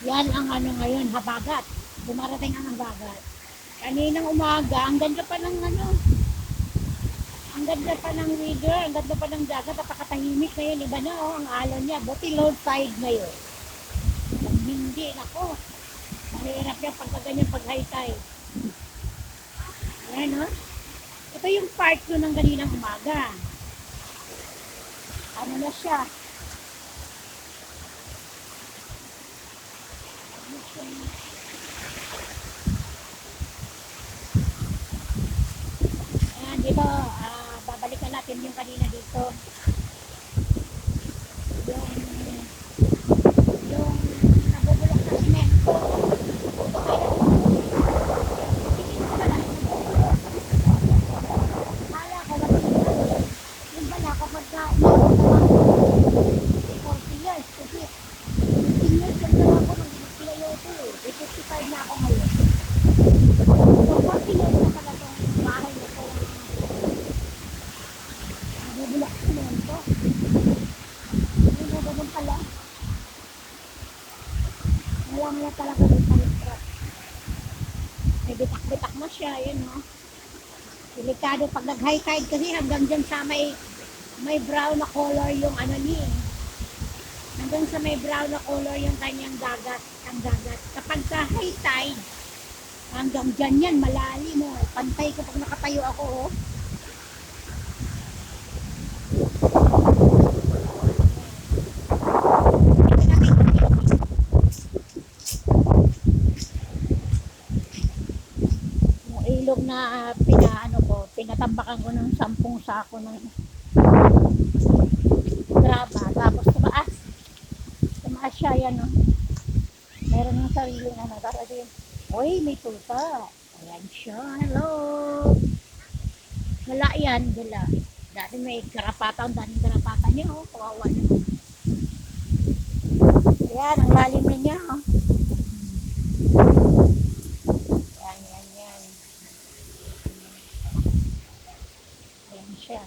Yan ang ano ngayon, habagat. Dumarating ang habagat. Kaninang umaga, ang ganda pa ng ano, ang ganda pa ng river, ang ganda pa ng dagat, napakatahimik ngayon, iba na oh, ang alon niya, buti low tide ngayon. Kung hindi, nako, mahirap yan pagka ganyan pag high tide. Yan oh. Ito yung part ko ng kaninang umaga. Ano na siya? Ayan, dito, babalikan natin yung kanina dito. Yung, yung nabubulok na simento. Kala ko, yung pala kapag ka, 40 years, kasi 15 years, ganda ako nung ginagkilayo ito eh. 55 na ako ngayon. So, 40 years na pala itong bahay na ito. Nabubulok na simento. Hindi mo ganun pala. Walang na talaga yung palitrap. May bitak-bitak na siya, yun no. Delikado pag nag-high tide kasi hanggang dyan sa may brown na color yung ano niya. Hanggang sa may brown na color yung kanyang dagat, ang dagat. Kapag sa high tide, hanggang dyan yan, malalim mo. Pantay ko pag nakatayo ako, oh. Yung ilog na pinaano ko, pinatambakan ko ng 10 sako ng graba. Tapos tumaas siya yan, oh. Meron ng sariling ano, tapos yun, uy, may tuta. Ayan siya, hello. Wala yan, wala. Dati may karapatan, daming karapatan niya, oh, kawawa niya. Ayan, ang lalim na niya, oh. Yan, yan, yan. Ayan siya.